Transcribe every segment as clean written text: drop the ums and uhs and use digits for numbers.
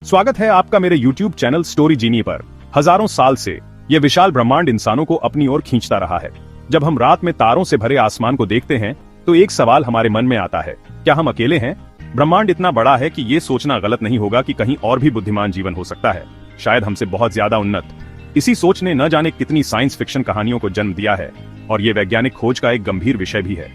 स्वागत है आपका मेरे YouTube चैनल स्टोरी जीनी पर। हजारों साल से यह विशाल ब्रह्मांड इंसानों को अपनी ओर खींचता रहा है। जब हम रात में तारों से भरे आसमान को देखते हैं तो एक सवाल हमारे मन में आता है, क्या हम अकेले हैं? ब्रह्मांड इतना बड़ा है कि ये सोचना गलत नहीं होगा कि कहीं और भी बुद्धिमान जीवन हो सकता है, शायद हमसे बहुत ज्यादा उन्नत। इसी सोच ने न जाने कितनी साइंस फिक्शन कहानियों को जन्म दिया है और ये वैज्ञानिक खोज का एक गंभीर विषय भी है।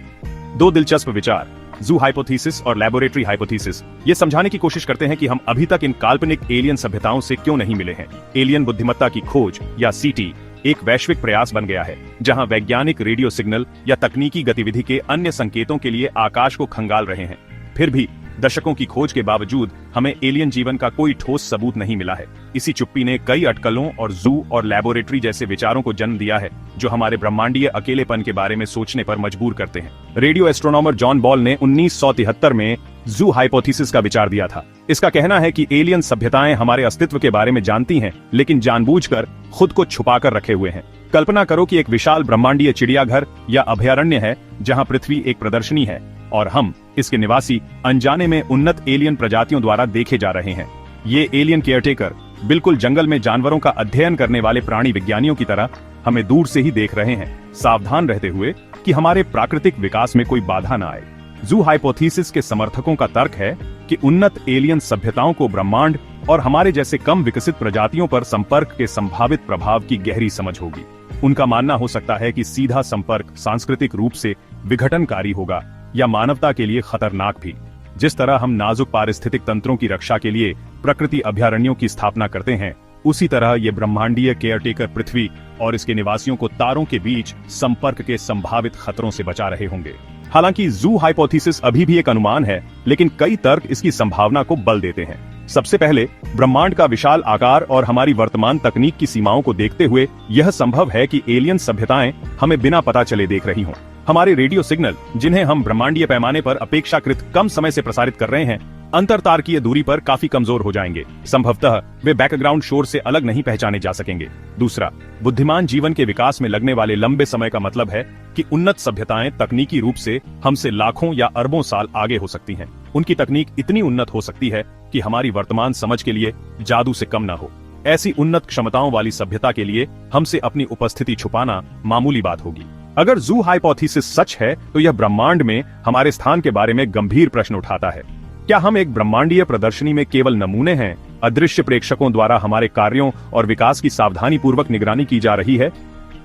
दो दिलचस्प विचार, जू हाइपोथेसिस और लैबोरेटरी हाइपोथेसिस, ये समझाने की कोशिश करते हैं कि हम अभी तक इन काल्पनिक एलियन सभ्यताओं से क्यों नहीं मिले हैं। एलियन बुद्धिमत्ता की खोज या सीटी एक वैश्विक प्रयास बन गया है, जहां वैज्ञानिक रेडियो सिग्नल या तकनीकी गतिविधि के अन्य संकेतों के लिए आकाश को खंगाल रहे हैं। फिर भी दशकों की खोज के बावजूद हमें एलियन जीवन का कोई ठोस सबूत नहीं मिला है। इसी चुप्पी ने कई अटकलों और जू और लैबोरेटरी जैसे विचारों को जन्म दिया है, जो हमारे ब्रह्मांडीय अकेलेपन के बारे में सोचने पर मजबूर करते हैं। रेडियो एस्ट्रोनॉमर जॉन बॉल ने 1973 में जू हाइपोथेसिस का विचार दिया था। इसका कहना है कि एलियन सभ्यताएं हमारे अस्तित्व के बारे में जानती हैं, लेकिन जानबूझकर खुद को छुपाकर रखे हुए हैं। कल्पना करो कि एक विशाल ब्रह्मांडीय चिड़ियाघर या अभयारण्य है, जहां पृथ्वी एक प्रदर्शनी है और हम इसके निवासी अनजाने में उन्नत एलियन प्रजातियों द्वारा देखे जा रहे हैं। ये एलियन केयरटेकर बिल्कुल जंगल में जानवरों का अध्ययन करने वाले प्राणी विज्ञानियों की तरह हमें दूर से ही देख रहे हैं, सावधान रहते हुए कि हमारे प्राकृतिक विकास में कोई बाधा न आए। जू हाइपोथेसिस के समर्थकों का तर्क है कि उन्नत एलियन सभ्यताओं को ब्रह्मांड और हमारे जैसे कम विकसित प्रजातियों पर संपर्क के संभावित प्रभाव की गहरी समझ होगी। उनका मानना हो सकता है कि सीधा संपर्क सांस्कृतिक रूप से विघटनकारी होगा या मानवता के लिए खतरनाक भी। जिस तरह हम नाजुक पारिस्थितिक तंत्रों की रक्षा के लिए प्रकृति अभयारण्यों की स्थापना करते हैं, उसी तरह ये ब्रह्मांडीय केयरटेकर पृथ्वी और इसके निवासियों को तारों के बीच संपर्क के संभावित खतरों से बचा रहे होंगे। हालांकि जू हाइपोथेसिस अभी भी एक अनुमान है, लेकिन कई तर्क इसकी संभावना को बल देते हैं। सबसे पहले, ब्रह्मांड का विशाल आकार और हमारी वर्तमान तकनीक की सीमाओं को देखते हुए यह संभव है कि एलियन सभ्यताएं हमें बिना पता चले देख रही हों। हमारे रेडियो सिग्नल, जिन्हें हम ब्रह्मांडीय पैमाने पर अपेक्षाकृत कम समय से प्रसारित कर रहे हैं, अंतरतारकीय दूरी पर काफी कमजोर हो जाएंगे। संभवतः वे बैकग्राउंड शोर से अलग नहीं पहचाने जा सकेंगे। दूसरा, बुद्धिमान जीवन के विकास में लगने वाले लंबे समय का मतलब है कि उन्नत सभ्यताएं तकनीकी रूप से हमसे लाखों या अरबों साल आगे हो सकती हैं। उनकी तकनीक इतनी उन्नत हो सकती है कि हमारी वर्तमान समझ के लिए जादू से कम न हो। ऐसी उन्नत क्षमताओं वाली सभ्यता के लिए हमसे अपनी उपस्थिति छुपाना मामूली बात होगी। अगर जू हाइपोथेसिस सच है तो यह ब्रह्मांड में हमारे स्थान के बारे में गंभीर प्रश्न उठाता है। क्या हम एक ब्रह्मांडीय प्रदर्शनी में केवल नमूने हैं? अदृश्य प्रेक्षकों द्वारा हमारे कार्यों और विकास की सावधानी पूर्वक निगरानी की जा रही है?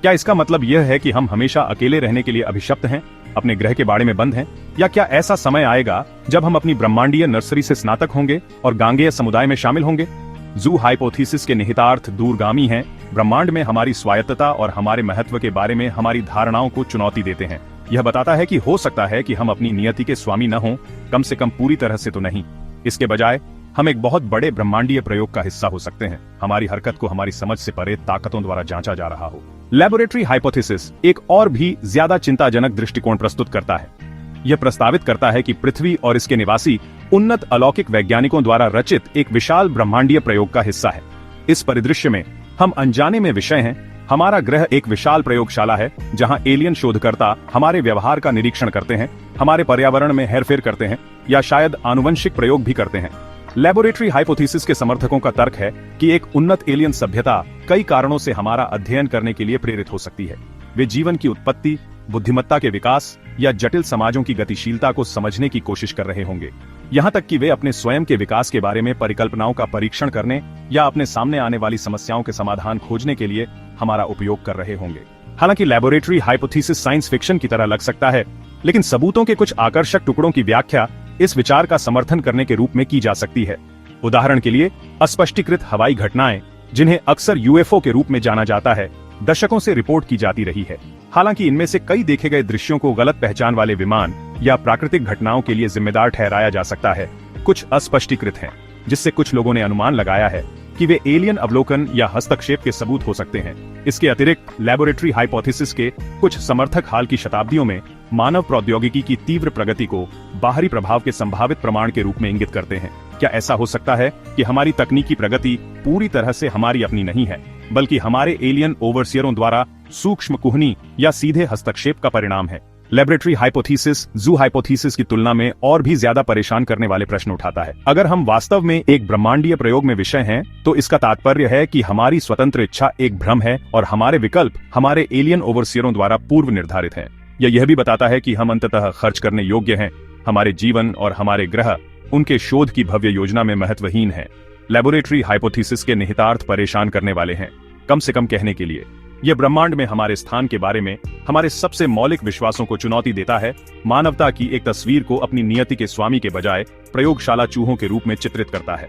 क्या इसका मतलब यह है कि हम हमेशा अकेले रहने के लिए अभिशप्त हैं, अपने ग्रह के बाड़े में बंद हैं? या क्या ऐसा समय आएगा जब हम अपनी ब्रह्मांडीय नर्सरी से स्नातक होंगे और गांगेय समुदाय में शामिल होंगे? जू हाइपोथेसिस के निहितार्थ दूरगामी हैं। ब्रह्मांड में हमारी स्वायत्तता और हमारे महत्व के बारे में हमारी धारणाओं को चुनौती देते हैं। यह बताता है कि हो सकता है कि हम अपनी नियति के स्वामी न हों, कम से कम पूरी तरह से तो नहीं। इसके बजाय हम एक बहुत बड़े ब्रह्मांडीय प्रयोग का हिस्सा हो सकते हैं। हमारी हरकत को हमारी समझ से परे ताकतों द्वारा जांचा जा रहा हो। लैबोरेटरी हाइपोथेसिस एक और भी ज्यादा चिंताजनक दृष्टिकोण प्रस्तुत करता है। यह प्रस्तावित करता है कि पृथ्वी और इसके निवासी उन्नत अलौकिक वैज्ञानिकों द्वारा रचित एक विशाल ब्रह्मांडीय प्रयोग का हिस्सा है। इस परिदृश्य में हम अनजाने में विषय हैं। हमारा ग्रह एक विशाल प्रयोगशाला है, जहां एलियन शोधकर्ता हमारे व्यवहार का निरीक्षण करते हैं, हमारे पर्यावरण में हेरफेर करते हैं या शायद आनुवंशिक प्रयोग भी करते हैं। लैबोरेटरी हाइपोथेसिस के समर्थकों का तर्क है कि एक उन्नत एलियन सभ्यता कई कारणों से हमारा अध्ययन करने के लिए प्रेरित हो सकती है। वे जीवन की उत्पत्ति, बुद्धिमत्ता के विकास या जटिल समाजों की गतिशीलता को समझने की कोशिश कर रहे होंगे। यहाँ तक कि वे अपने स्वयं के विकास के बारे में परिकल्पनाओं का परीक्षण करने या अपने सामने आने वाली समस्याओं के समाधान खोजने के लिए हमारा उपयोग कर रहे होंगे। हालांकि लैबोरेटरी हाइपोथेसिस साइंस फिक्शन की तरह लग सकता है, लेकिन सबूतों के कुछ आकर्षक टुकड़ों की व्याख्या इस विचार का समर्थन करने के रूप में की जा सकती है। उदाहरण के लिए, अस्पष्टीकृत हवाई घटनाएं, जिन्हें अक्सर यूएफओ के रूप में जाना जाता है, दशकों से रिपोर्ट की जाती रही है। हालांकि इनमें से कई देखे गए दृश्यों को गलत पहचान वाले विमान या प्राकृतिक घटनाओं के लिए जिम्मेदार ठहराया जा सकता है। कुछ अस्पष्टीकृत हैं, जिससे कुछ लोगों ने अनुमान लगाया है कि वे एलियन अवलोकन या हस्तक्षेप के सबूत हो सकते हैं। इसके अतिरिक्त लैबोरेटरी हाइपोथेसिस के कुछ समर्थक हाल की शताब्दियों में मानव प्रौद्योगिकी की तीव्र प्रगति को बाहरी प्रभाव के संभावित प्रमाण के रूप में इंगित करते हैं। क्या ऐसा हो सकता है कि हमारी तकनीकी प्रगति पूरी तरह से हमारी अपनी नहीं है, बल्कि हमारे एलियन ओवरसियरों द्वारा सूक्ष्म कुहनी या सीधे हस्तक्षेप का परिणाम है? लेबोरेटरी हाइपोथेसिस जू हाइपोथेसिस की तुलना में और भी ज्यादा परेशान करने वाले प्रश्न उठाता है। अगर हम वास्तव में एक ब्रह्मांडीय प्रयोग में विषय हैं, तो इसका तात्पर्य है कि हमारी स्वतंत्र इच्छा एक भ्रम है और हमारे विकल्प हमारे एलियन ओवरसियरों द्वारा पूर्व निर्धारित हैं। यह भी बताता है कि हम अंततः खर्च करने योग्य हैं। हमारे जीवन और हमारे ग्रह उनके शोध की भव्य योजना में महत्वहीन है। लेबोरेटरी हाइपोथेसिस के निहितार्थ परेशान करने वाले हैं। कम से कम कहने के लिए यह ब्रह्मांड में हमारे स्थान के बारे में हमारे सबसे मौलिक विश्वासों को चुनौती देता है। मानवता की एक तस्वीर को अपनी नियति के स्वामी के बजाय प्रयोगशाला चूहों के रूप में चित्रित करता है।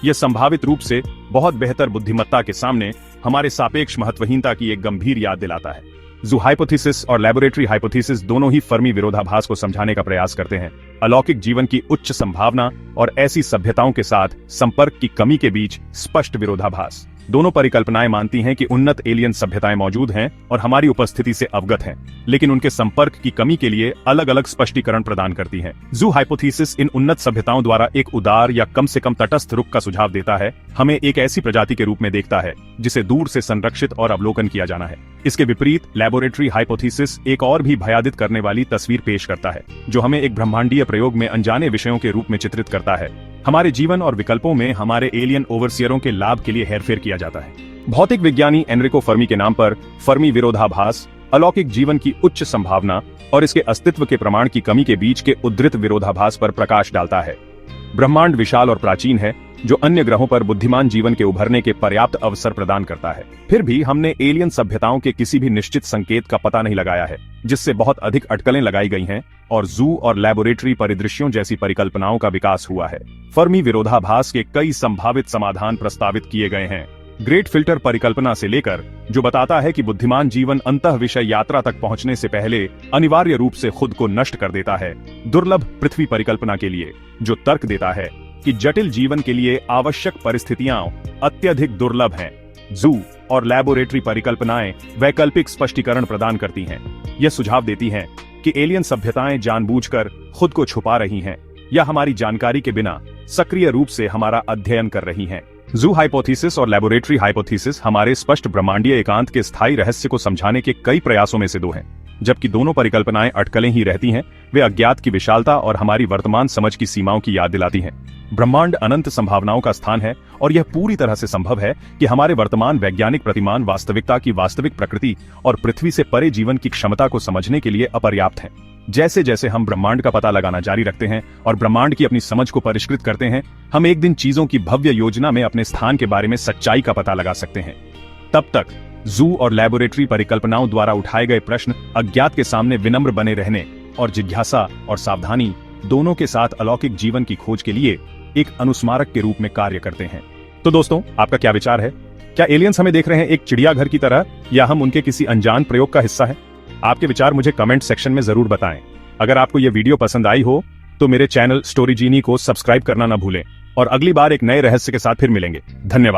यह संभावित रूप से बहुत बेहतर बुद्धिमत्ता के सामने हमारे सापेक्ष महत्वहीनता की एक गंभीर याद दिलाता है। जू हाइपोथेसिस और लेबोरेटरी हाइपोथेसिस दोनों ही फर्मी विरोधाभास को समझाने का प्रयास करते हैं। अलौकिक जीवन की उच्च संभावना और ऐसी सभ्यताओं के साथ संपर्क की कमी के बीच स्पष्ट विरोधाभास। दोनों परिकल्पनाएं मानती हैं कि उन्नत एलियन सभ्यताएं मौजूद हैं और हमारी उपस्थिति से अवगत हैं, लेकिन उनके संपर्क की कमी के लिए अलग अलग स्पष्टीकरण प्रदान करती हैं। जू हाइपोथेसिस इन उन्नत सभ्यताओं द्वारा एक उदार या कम से कम तटस्थ रुख का सुझाव देता है, हमें एक ऐसी प्रजाति के रूप में देखता है जिसे दूर से संरक्षित और अवलोकन किया जाना है। इसके विपरीत लेबोरेटरी हाइपोथेसिस एक और भी भयादित करने वाली तस्वीर पेश करता है, जो हमें एक ब्रह्मांडीय प्रयोग में अनजाने विषयों के रूप में चित्रित करता है। हमारे जीवन और विकल्पों में हमारे एलियन ओवरसियरों के लाभ के लिए हेरफेर किया जाता है। भौतिक विज्ञानी एनरिको फर्मी के नाम पर फर्मी विरोधाभास अलौकिक जीवन की उच्च संभावना और इसके अस्तित्व के प्रमाण की कमी के बीच के उद्धृत विरोधाभास पर प्रकाश डालता है। ब्रह्मांड विशाल और प्राचीन है, जो अन्य ग्रहों पर बुद्धिमान जीवन के उभरने के पर्याप्त अवसर प्रदान करता है। फिर भी हमने एलियन सभ्यताओं के किसी भी निश्चित संकेत का पता नहीं लगाया है, जिससे बहुत अधिक अटकलें लगाई गई हैं और जू और लेबोरेटरी परिदृश्यों जैसी परिकल्पनाओं का विकास हुआ है। फर्मी विरोधाभास के कई संभावित समाधान प्रस्तावित किए गए हैं। ग्रेट फिल्टर परिकल्पना से लेकर, जो बताता है कि बुद्धिमान जीवन अंतः विषय यात्रा तक पहुंचने से पहले अनिवार्य रूप से खुद को नष्ट कर देता है, दुर्लभ पृथ्वी परिकल्पना के लिए, जो तर्क देता है कि जटिल जीवन के लिए आवश्यक परिस्थितियां अत्यधिक दुर्लभ हैं। जू और लेबोरेटरी परिकल्पनाएं वैकल्पिक स्पष्टीकरण प्रदान करती हैं। यह सुझाव देती हैं कि एलियन सभ्यताएं जानबूझकर खुद को छुपा रही हैं या हमारी जानकारी के बिना सक्रिय रूप से हमारा अध्ययन कर रही हैं। जू हाइपोथेसिस और लेबोरेटरी हाइपोथेसिस हमारे स्पष्ट ब्रह्मांडीय एकांत के स्थायी रहस्य को समझाने के कई प्रयासों में से दो हैं। जबकि दोनों परिकल्पनाएं अटकलें ही रहती हैं, वे अज्ञात की विशालता और हमारी वर्तमान समझ की सीमाओं की याद दिलाती हैं। ब्रह्मांड अनंत संभावनाओं का स्थान है और यह पूरी तरह से संभव है कि हमारे वर्तमान वैज्ञानिक प्रतिमान वास्तविकता की वास्तविक प्रकृति और पृथ्वी से परे जीवन की क्षमता को समझने के लिए अपर्याप्त हैं। जैसे जैसे हम ब्रह्मांड का पता लगाना जारी रखते हैं और ब्रह्मांड की अपनी समझ को परिष्कृत करते हैं, हम एक दिन चीजों की भव्य योजना में अपने स्थान के बारे में सच्चाई का पता लगा सकते हैं। तब तक जू और लेबोरेटरी परिकल्पनाओं द्वारा उठाए गए प्रश्न अज्ञात के सामने विनम्र बने रहने और जिज्ञासा और सावधानी दोनों के साथ अलौकिक जीवन की खोज के लिए एक अनुस्मारक के रूप में कार्य करते हैं। तो दोस्तों, आपका क्या विचार है? क्या एलियंस हमें देख रहे हैं एक चिड़ियाघर की तरह, या हम उनके किसी अनजान प्रयोग का हिस्सा है? आपके विचार मुझे कमेंट सेक्शन में जरूर बताएं। अगर आपको यह वीडियो पसंद आई हो तो मेरे चैनल स्टोरी जीनी को सब्सक्राइब करना ना भूलें और अगली बार एक नए रहस्य के साथ फिर मिलेंगे। धन्यवाद।